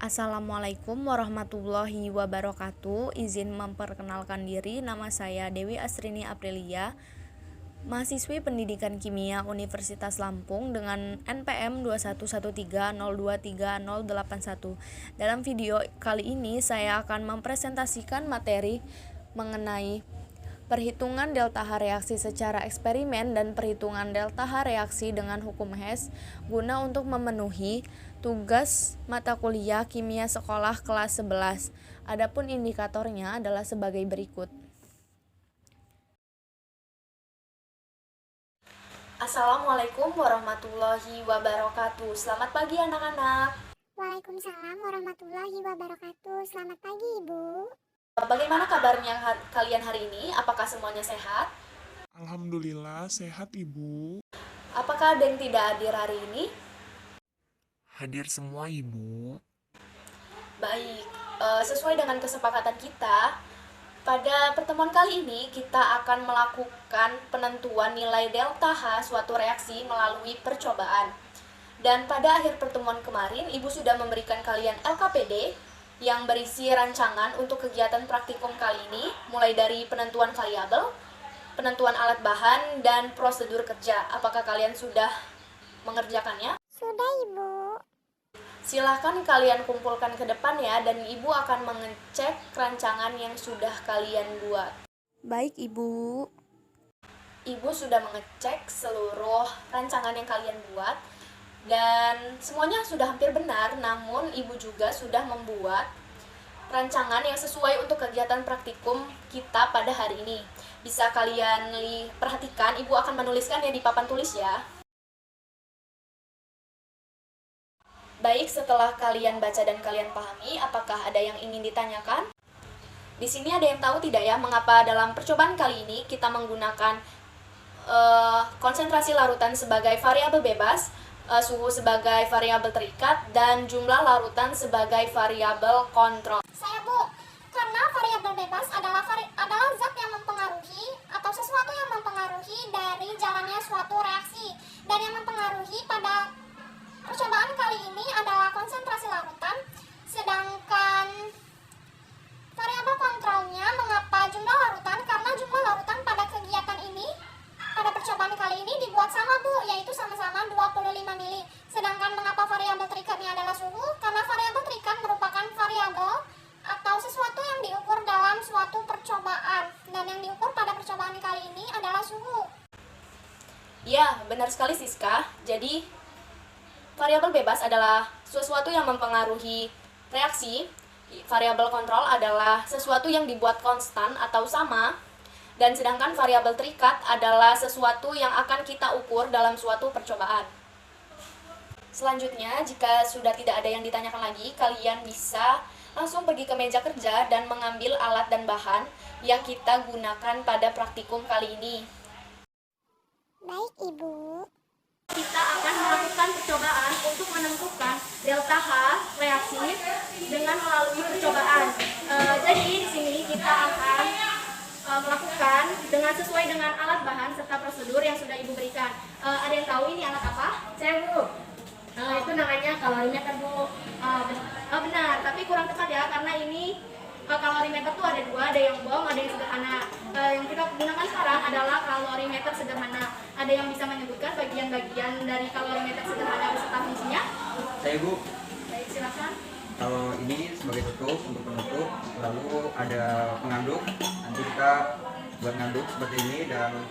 Assalamualaikum warahmatullahi wabarakatuh. Izin memperkenalkan diri, nama saya Dewi Asrini Aprilia, mahasiswi Pendidikan Kimia Universitas Lampung dengan NPM 2113023081. Dalam video kali ini saya akan mempresentasikan materi mengenai perhitungan delta H reaksi secara eksperimen dan perhitungan delta H reaksi dengan hukum Hess guna untuk memenuhi tugas mata kuliah kimia sekolah kelas 11. Adapun indikatornya adalah sebagai berikut. Assalamualaikum warahmatullahi wabarakatuh. Selamat pagi anak-anak. Waalaikumsalam warahmatullahi wabarakatuh. Selamat pagi, Ibu. Bagaimana kabarnya kalian hari ini? Apakah semuanya sehat? Alhamdulillah sehat Ibu. Apakah ada yang tidak hadir hari ini? Hadir semua Ibu. Baik, sesuai dengan kesepakatan kita, pada pertemuan kali ini kita akan melakukan penentuan nilai delta H suatu reaksi melalui percobaan. Dan pada akhir pertemuan kemarin, Ibu sudah memberikan kalian LKPD yang berisi rancangan untuk kegiatan praktikum kali ini, mulai dari penentuan variabel, penentuan alat bahan, dan prosedur kerja. Apakah kalian sudah mengerjakannya? Sudah, Ibu. Silahkan kalian kumpulkan ke depan ya, dan Ibu akan mengecek rancangan yang sudah kalian buat. Baik, Ibu. Ibu sudah mengecek seluruh rancangan yang kalian buat, dan semuanya sudah hampir benar, namun Ibu juga sudah membuat rancangan yang sesuai untuk kegiatan praktikum kita pada hari ini. Bisa kalian perhatikan, Ibu akan menuliskan ya di papan tulis ya. Baik, setelah kalian baca dan kalian pahami, apakah ada yang ingin ditanyakan? Di sini ada yang tahu tidak ya, mengapa dalam percobaan kali ini kita menggunakan konsentrasi larutan sebagai variabel bebas, suhu sebagai variabel terikat, dan jumlah larutan sebagai variabel kontrol. Saya, Bu. Karena variabel bebas adalah zat yang mempengaruhi atau sesuatu yang mempengaruhi dari jalannya suatu reaksi. Dan yang mempengaruhi pada percobaan kali ini adalah konsentrasi larutan. Sedangkan variabel kontrolnya, mengapa jumlah larutan? Karena jumlah larutan pada kegiatan ini, pada percobaan kali ini dibuat sama, Bu, yaitu sama-sama 25 mili. Sedangkan mengapa variabel terikatnya adalah suhu? Karena variabel terikat merupakan variabel atau sesuatu yang diukur dalam suatu percobaan. Dan yang diukur pada percobaan kali ini adalah suhu. Ya, benar sekali Siska. Jadi, variabel bebas adalah sesuatu yang mempengaruhi reaksi. Variabel kontrol adalah sesuatu yang dibuat konstan atau sama. Dan sedangkan variabel terikat adalah sesuatu yang akan kita ukur dalam suatu percobaan. Selanjutnya, jika sudah tidak ada yang ditanyakan lagi, kalian bisa langsung pergi ke meja kerja dan mengambil alat dan bahan yang kita gunakan pada praktikum kali ini. Baik, Ibu. Kita akan melakukan percobaan untuk menentukan delta H reaksi dengan melalui percobaan. Jadi di sini kita akan melakukan sesuai dengan alat bahan serta prosedur yang sudah Ibu berikan. Ada yang tahu ini alat apa? Saya, Bu. Itu namanya kalorimeter, Bu. Benar, tapi kurang tepat ya, karena ini kalorimeter tuh ada dua, ada yang bom, ada yang sederhana. Yang kita gunakan sekarang adalah kalorimeter sederhana. Ada yang bisa menyebutkan bagian-bagian dari kalorimeter sederhana beserta fungsinya? Saya, Bu. Baik, silakan. Kalau ini sebagai tutup untuk penutup, lalu ada penganduk. Nanti kita buat nganduk seperti ini, dan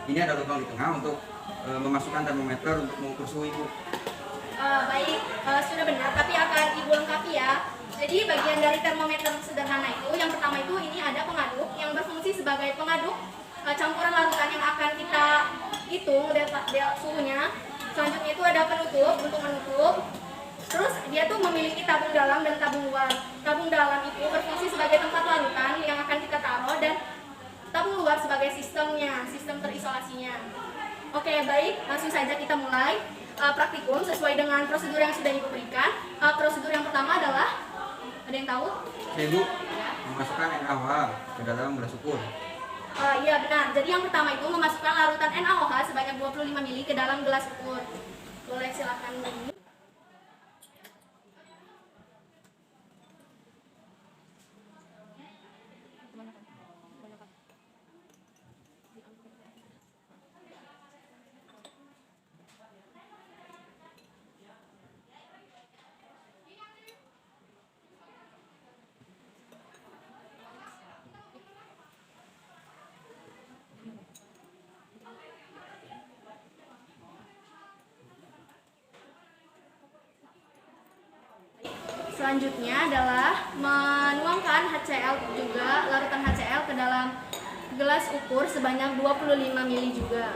ini ada lubang di tengah untuk memasukkan termometer untuk mengukur suhu Ibu. Baik, sudah benar, tapi akan Ibu lengkapi ya. Jadi bagian dari termometer sederhana itu, yang pertama itu ini ada pengaduk yang berfungsi sebagai pengaduk campuran larutan yang akan kita hitung suhunya. Selanjutnya itu ada penutup untuk menutup. Terus dia tuh memiliki tabung dalam dan tabung luar. Tabung dalam itu berfungsi sebagai tempat larutan yang akan kita taruh, dan tabung luar sebagai sistem terisolasinya. Oke, baik, langsung saja kita mulai praktikum sesuai dengan prosedur yang sudah Ibu berikan. Prosedur yang pertama adalah, ada yang tahu? Saya, Bu, memasukkan NaOH ke dalam gelas ukur. Iya benar, jadi yang pertama itu memasukkan larutan NaOH sebanyak 25 mili ke dalam gelas ukur. Boleh silakan. Selanjutnya adalah menuangkan HCl juga, larutan HCl ke dalam gelas ukur sebanyak 25 ml juga.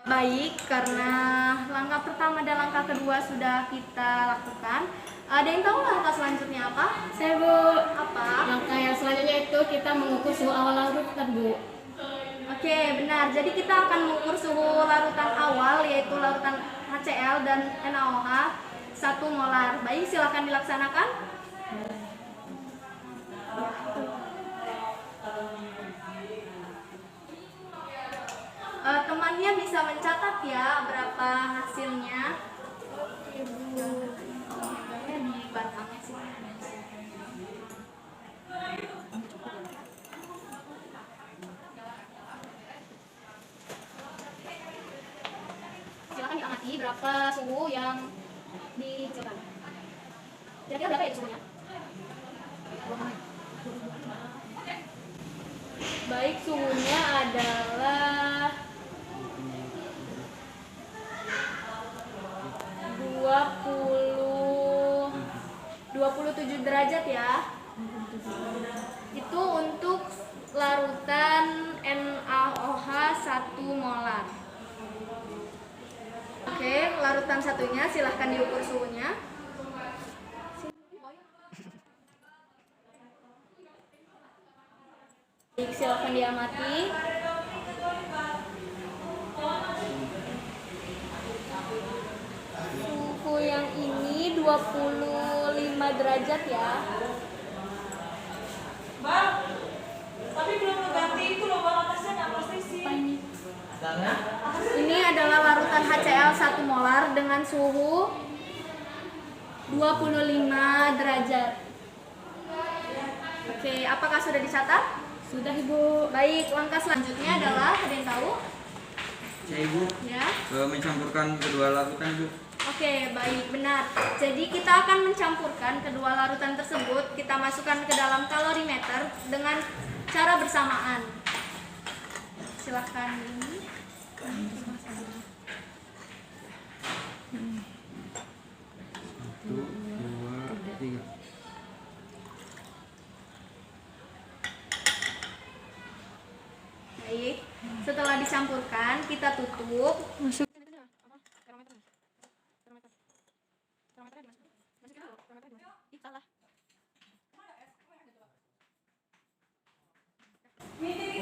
Baik, karena langkah pertama dan langkah kedua sudah kita lakukan, ada yang tahu langkah selanjutnya apa? Saya Bu, Apa? langkah yang selanjutnya itu kita mengukur suhu awal larutan Bu. Oke, benar. Jadi kita akan mengukur suhu larutan awal, yaitu larutan HCl dan NaOH 1 molar. Baik, silakan dilaksanakan. Temannya bisa mencatat ya berapa hasilnya. Di batangnya sih. Silakan diamati berapa suhu yang dihasilkan. Kira-kira berapa ya suhunya? Baik, suhunya adalah 27 derajat ya. Itu untuk larutan NaOH 1 molar. Oke, larutan satunya silahkan diukur suhunya. Silahkan diamati. Suhu yang ini 25 derajat ya. Bang, tapi belum ngeganti itu loh bang, atasnya nggak presisi. Ini adalah larutan HCl 1 molar dengan suhu 25 derajat. Oke, apakah sudah dicatat? Sudah Ibu. Baik, langkah selanjutnya adalah, ada yang tahu? Ya Ibu, Ya. mencampurkan kedua larutan Bu. Oke, baik, benar. Jadi kita akan mencampurkan kedua larutan tersebut, kita masukkan ke dalam kalorimeter dengan cara bersamaan. Silahkan ini. Satu, dua, tiga. Baik, setelah dicampurkan, kita tutup.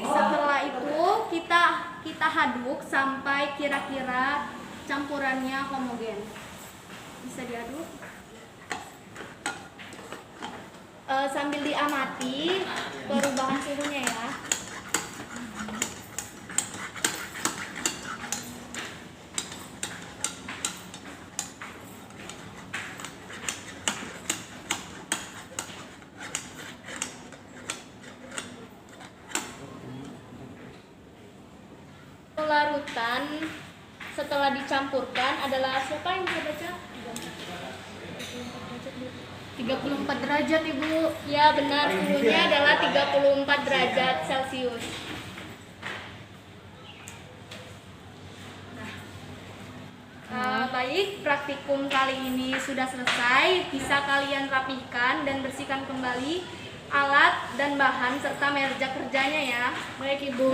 Setelah itu kita aduk sampai kira-kira campurannya homogen. Bisa diaduk. Sambil diamati perubahan suhunya ya. Larutan setelah dicampurkan adalah, siapa yang bisa baca? 34 derajat Ibu. Ya benar, suhunya adalah 34 derajat Celcius. Baik, praktikum kali ini sudah selesai. Bisa kalian rapihkan dan bersihkan kembali alat dan bahan serta meja kerjanya ya. Baik Ibu.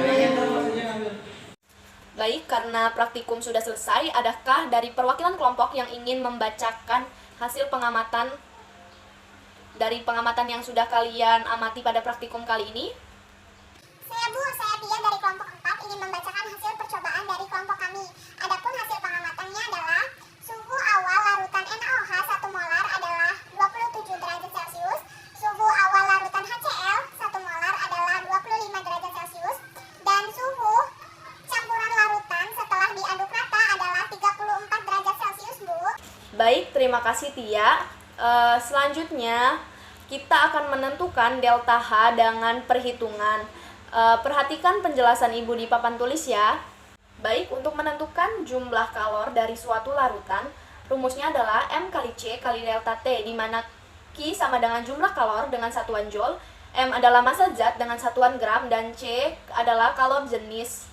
Baik, karena praktikum sudah selesai, adakah dari perwakilan kelompok yang ingin membacakan hasil pengamatan dari pengamatan yang sudah kalian amati pada praktikum kali ini? Saya Bu, saya Tia dari kelompok 4 ingin membacakan hasil percobaan dari kelompok kami. Adapun hasil pengamatannya adalah suhu awal larutan NaOH 1 molar adalah 27 derajat Celcius, suhu awal larutan HCl 1 molar adalah 25 derajat Celcius, dan suhu campuran larutan setelah Baik, terima kasih Tia. Selanjutnya kita akan menentukan delta H dengan perhitungan. Perhatikan penjelasan Ibu di papan tulis ya. Baik, untuk menentukan jumlah kalor dari suatu larutan, rumusnya adalah M kali C kali delta T, di mana Q sama dengan jumlah kalor dengan satuan joule, M adalah massa zat dengan satuan gram, dan C adalah kalor jenis,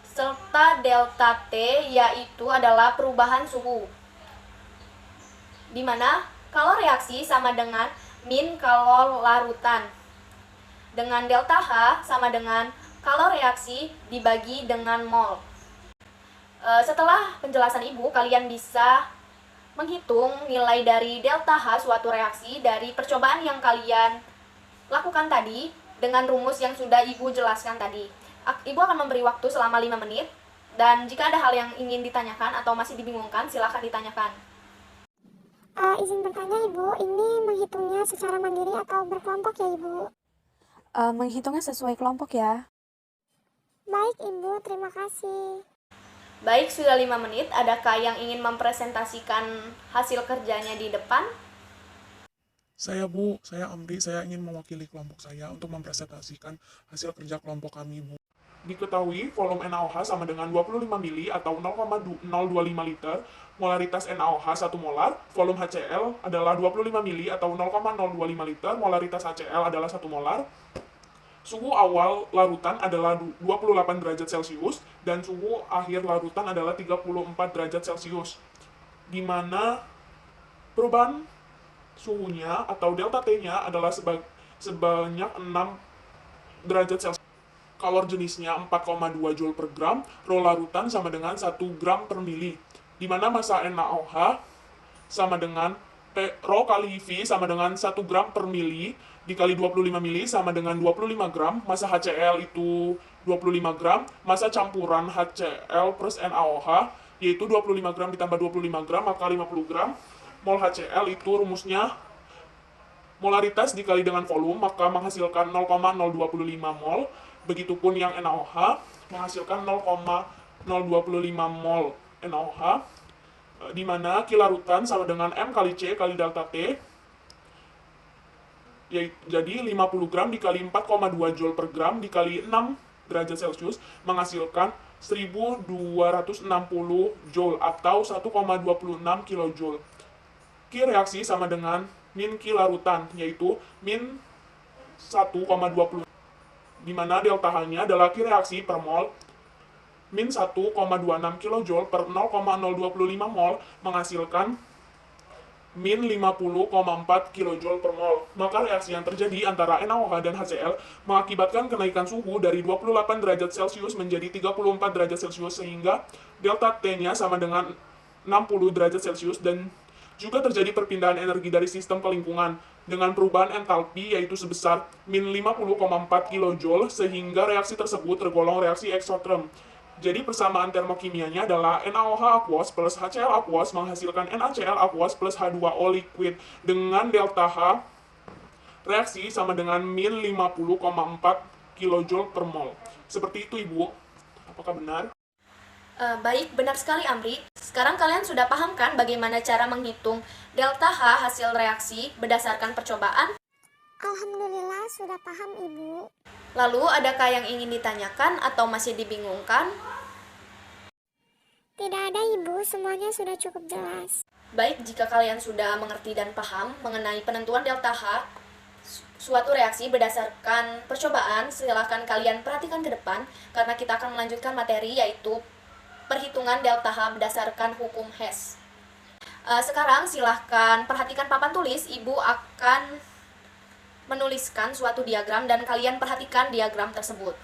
serta delta T yaitu adalah perubahan suhu, di mana kalor reaksi sama dengan min kalor larutan, dengan delta H sama dengan kalor reaksi dibagi dengan mol. Setelah penjelasan Ibu, kalian bisa menghitung nilai dari delta H suatu reaksi dari percobaan yang kalian lakukan tadi dengan rumus yang sudah Ibu jelaskan tadi. Ibu akan memberi waktu selama 5 menit, dan jika ada hal yang ingin ditanyakan atau masih dibingungkan, silakan ditanyakan. Izin bertanya Ibu, ini menghitungnya secara mandiri atau berkelompok ya Ibu? Menghitungnya sesuai kelompok ya. Baik Ibu, terima kasih. Baik, sudah 5 menit. Adakah yang ingin mempresentasikan hasil kerjanya di depan? Saya Bu, saya Amri, saya ingin mewakili kelompok saya untuk mempresentasikan hasil kerja kelompok kami Bu. Diketahui volume NaOH sama dengan 25 mili atau 0,025 liter, molaritas NaOH 1 molar, volume HCl adalah 25 mili atau 0,025 liter, molaritas HCl adalah 1 molar. Suhu awal larutan adalah 28 derajat Celcius dan suhu akhir larutan adalah 34 derajat Celcius. Di mana perubahan suhunya atau delta T-nya adalah sebanyak 6 derajat Celcius. Kalor jenisnya 4,2 Joule per gram, rho larutan sama dengan 1 gram per mili. Di mana massa NaOH sama dengan rho kali V sama dengan 1 gram per mili, dikali 25 mili sama dengan 25 gram, massa HCl itu 25 gram, massa campuran HCl plus NaOH yaitu 25 gram ditambah 25 gram maka 50 gram, mol HCl itu rumusnya molaritas dikali dengan volume maka menghasilkan 0,025 mol, begitupun yang NaOH menghasilkan 0,025 mol NaOH, di mana Q larutan sama dengan M kali C kali delta T, jadi 50 gram dikali 4,2 Joule per gram dikali 6 derajat Celcius menghasilkan 1260 Joule atau 1,26 kJ. Q reaksi sama dengan min Q larutan, yaitu min 1,20, di mana delta H-nya adalah Q reaksi per mol min 1,26 kJ per 0,025 mol menghasilkan min 50,4 kJ per mol. Maka reaksi yang terjadi antara NaOH dan HCl mengakibatkan kenaikan suhu dari 28 derajat Celcius menjadi 34 derajat Celcius sehingga delta T-nya sama dengan 60 derajat Celcius, dan juga terjadi perpindahan energi dari sistem ke lingkungan dengan perubahan entalpi yaitu sebesar min 50,4 kJ sehingga reaksi tersebut tergolong reaksi eksotherm. Jadi persamaan termokimianya adalah NaOH aqueous plus HCl aqueous menghasilkan NaCl aqueous plus H2O liquid dengan delta H reaksi sama dengan min 50,4 kJ per mol. Seperti itu Ibu. Apakah benar? Baik, benar sekali Amri. Sekarang kalian sudah paham kan bagaimana cara menghitung delta H hasil reaksi berdasarkan percobaan? Alhamdulillah sudah paham Ibu. Lalu, adakah yang ingin ditanyakan atau masih dibingungkan? Tidak ada Ibu, semuanya sudah cukup jelas. Baik, jika kalian sudah mengerti dan paham mengenai penentuan delta H suatu reaksi berdasarkan percobaan, silakan kalian perhatikan ke depan karena kita akan melanjutkan materi yaitu perhitungan delta H berdasarkan hukum Hess. Sekarang silahkan perhatikan papan tulis. Ibu akan menuliskan suatu diagram dan kalian perhatikan diagram tersebut.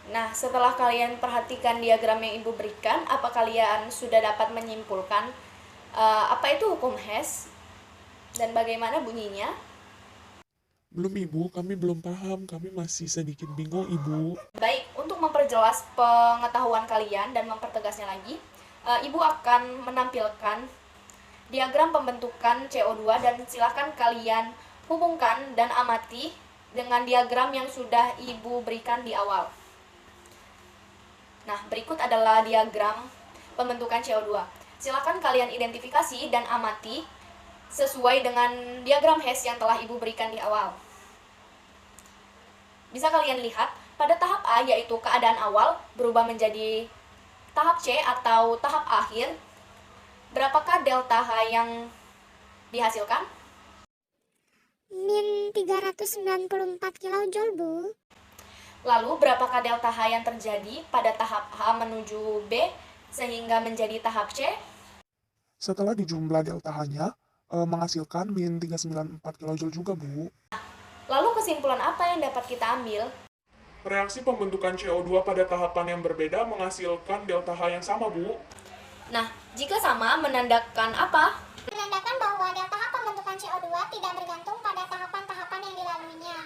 Nah, setelah kalian perhatikan diagram yang Ibu berikan, apa kalian sudah dapat menyimpulkan apa itu hukum Hess dan bagaimana bunyinya? Belum Ibu, kami belum paham, kami masih sedikit bingung Ibu. Baik, untuk memperjelas pengetahuan kalian dan mempertegasnya lagi, Ibu akan menampilkan diagram pembentukan CO2 dan silakan kalian hubungkan dan amati dengan diagram yang sudah Ibu berikan di awal. Nah, berikut adalah diagram pembentukan CO2. Silakan kalian identifikasi dan amati sesuai dengan diagram Hess yang telah Ibu berikan di awal. Bisa kalian lihat, pada tahap A yaitu keadaan awal berubah menjadi tahap C atau tahap akhir. Berapakah delta H yang dihasilkan? Min 394 kilojoule, Bu. Lalu berapakah delta H yang terjadi pada tahap H menuju B sehingga menjadi tahap C? Setelah dijumlah delta H-nya, menghasilkan min 394 kJ juga, Bu. Lalu kesimpulan apa yang dapat kita ambil? Reaksi pembentukan CO2 pada tahapan yang berbeda menghasilkan delta H yang sama, Bu. Nah, jika sama menandakan apa? Menandakan bahwa delta H pembentukan CO2 tidak bergantung pada tahapan-tahapan yang dilaluinya.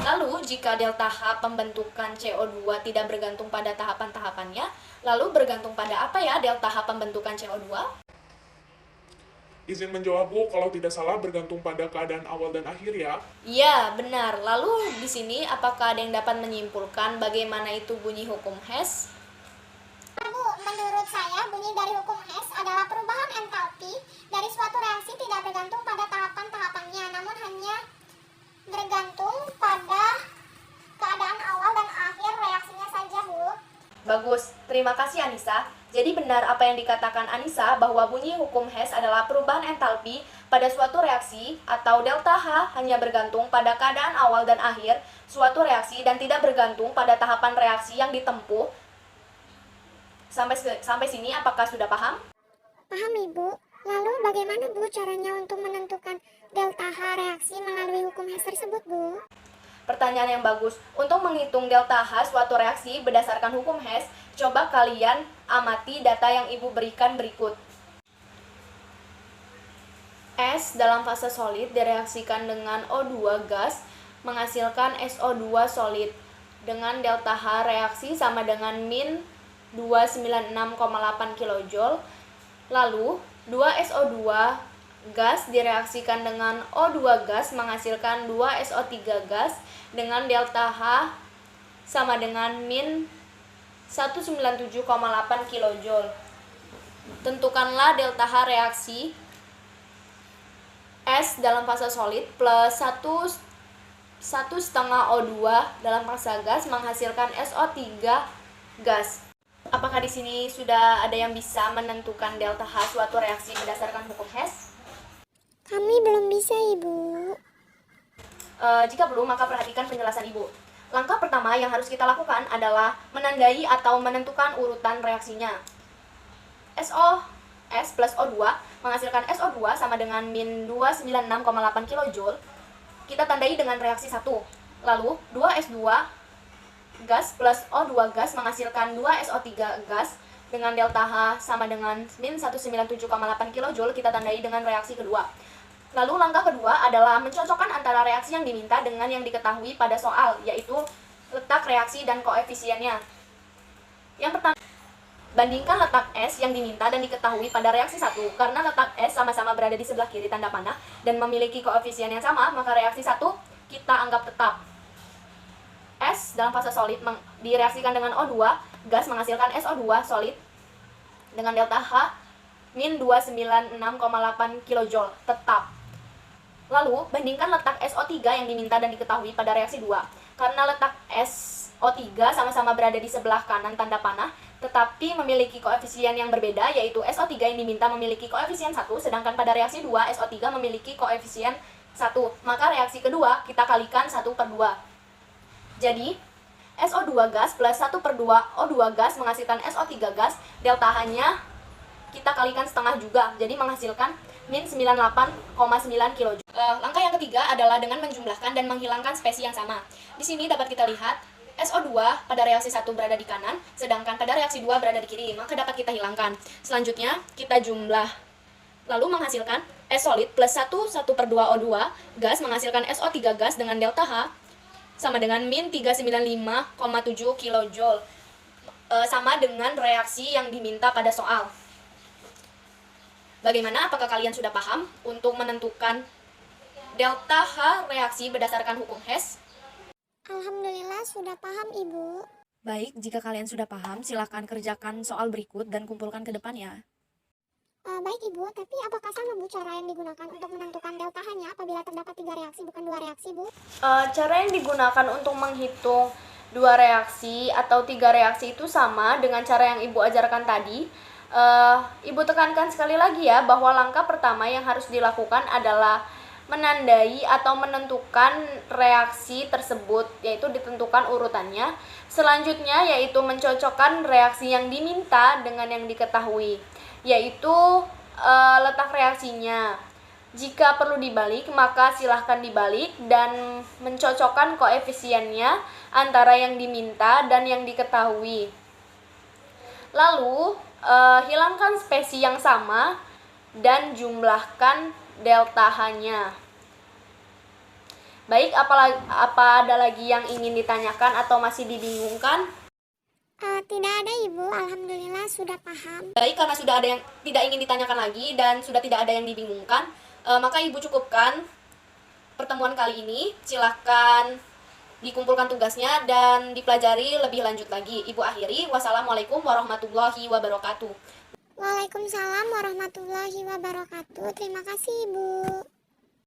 Lalu, jika delta H pembentukan CO2 tidak bergantung pada tahapan-tahapannya, lalu bergantung pada apa ya delta H pembentukan CO2? Izin menjawab, Bu, kalau tidak salah bergantung pada keadaan awal dan akhir ya. Iya, benar. Lalu di sini apakah ada yang dapat menyimpulkan bagaimana itu bunyi hukum Hess? Bu, menurut saya bunyi dari hukum Hess adalah perubahan entalpi dari suatu reaksi tidak bergantung pada tahapan-tahapannya, namun hanya bergantung pada keadaan awal dan akhir reaksinya saja, Bu. Bagus, terima kasih Anissa. Jadi benar apa yang dikatakan Anissa bahwa bunyi hukum Hess adalah perubahan entalpi pada suatu reaksi atau delta H hanya bergantung pada keadaan awal dan akhir suatu reaksi dan tidak bergantung pada tahapan reaksi yang ditempuh. Sampai sini apakah sudah paham? Paham, Ibu. Lalu bagaimana, Bu, caranya untuk menentukan delta H reaksi melalui hukum Hess tersebut, Bu? Pertanyaan yang bagus. Untuk menghitung delta H suatu reaksi berdasarkan hukum Hess, coba kalian amati data yang Ibu berikan berikut. S dalam fase solid direaksikan dengan O2 gas menghasilkan SO2 solid dengan delta H reaksi sama dengan min 296,8 kJ. Lalu 2SO2 gas direaksikan dengan O2 gas menghasilkan 2SO3 gas dengan delta H sama dengan min 197,8 kJ. Tentukanlah delta H reaksi S dalam fase solid plus 1,5 O2 dalam fase gas menghasilkan SO3 gas. Apakah di sini sudah ada yang bisa menentukan delta H suatu reaksi berdasarkan hukum Hess? Kami belum bisa, Ibu. Jika belum, maka perhatikan penjelasan Ibu. Langkah pertama yang harus kita lakukan adalah menandai atau menentukan urutan reaksinya. S plus O2 menghasilkan SO2 sama dengan min 296,8 kJ. Kita tandai dengan reaksi 1. Lalu 2S2 gas plus O2 gas menghasilkan 2SO3 gas dengan delta H sama dengan min 197,8 kJ. Kita tandai dengan reaksi kedua. Lalu langkah kedua adalah mencocokkan antara reaksi yang diminta dengan yang diketahui pada soal, yaitu letak reaksi dan koefisiennya. Yang pertama, bandingkan letak S yang diminta dan diketahui pada reaksi 1. Karena letak S sama-sama berada di sebelah kiri tanda panah dan memiliki koefisien yang sama, maka reaksi 1 kita anggap tetap. S dalam fase solid direaksikan dengan O2, gas menghasilkan SO2 solid dengan delta H min 296,8 kJ tetap. Lalu, bandingkan letak SO3 yang diminta dan diketahui pada reaksi 2. Karena letak SO3 sama-sama berada di sebelah kanan tanda panah, tetapi memiliki koefisien yang berbeda, yaitu SO3 yang diminta memiliki koefisien 1, sedangkan pada reaksi 2, SO3 memiliki koefisien 1. Maka reaksi kedua kita kalikan 1/2. Jadi, SO2 gas plus 1/2 O2 gas menghasilkan SO3 gas, delta H-nya kita kalikan setengah juga, jadi menghasilkan min 98,9 kJ. Langkah yang ketiga adalah dengan menjumlahkan dan menghilangkan spesi yang sama. Di sini dapat kita lihat SO2 pada reaksi 1 berada di kanan, sedangkan pada reaksi 2 berada di kiri, maka dapat kita hilangkan. Selanjutnya, kita jumlah. Lalu menghasilkan S solid plus 1/1/2 O2 gas menghasilkan SO3 gas dengan delta H sama dengan min 395,7 kJ. Sama dengan reaksi yang diminta pada soal. Bagaimana? Apakah kalian sudah paham untuk menentukan delta H reaksi berdasarkan hukum Hess? Alhamdulillah sudah paham, Ibu. Baik, jika kalian sudah paham, silakan kerjakan soal berikut dan kumpulkan ke depan ya. Baik Ibu, tapi apakah sama Bu cara yang digunakan untuk menentukan delta hanya apabila terdapat 3 reaksi bukan 2 reaksi Bu? Cara yang digunakan untuk menghitung 2 reaksi atau 3 reaksi itu sama dengan cara yang Ibu ajarkan tadi. Ibu tekankan sekali lagi ya bahwa langkah pertama yang harus dilakukan adalah menandai atau menentukan reaksi tersebut, yaitu ditentukan urutannya. Selanjutnya yaitu mencocokkan reaksi yang diminta dengan yang diketahui, yaitu letak reaksinya. Jika perlu dibalik, maka silahkan dibalik dan mencocokkan koefisiennya antara yang diminta dan yang diketahui. Lalu, hilangkan spesi yang sama dan jumlahkan delta H-nya. Baik, apa ada lagi yang ingin ditanyakan atau masih dibingungkan? Tidak ada Ibu, alhamdulillah sudah paham. Baik, karena sudah ada yang tidak ingin ditanyakan lagi dan sudah tidak ada yang dibingungkan, maka Ibu cukupkan pertemuan kali ini. Silahkan dikumpulkan tugasnya dan dipelajari lebih lanjut lagi. Ibu akhiri, wassalamualaikum warahmatullahi wabarakatuh. Waalaikumsalam warahmatullahi wabarakatuh. Terima kasih Ibu.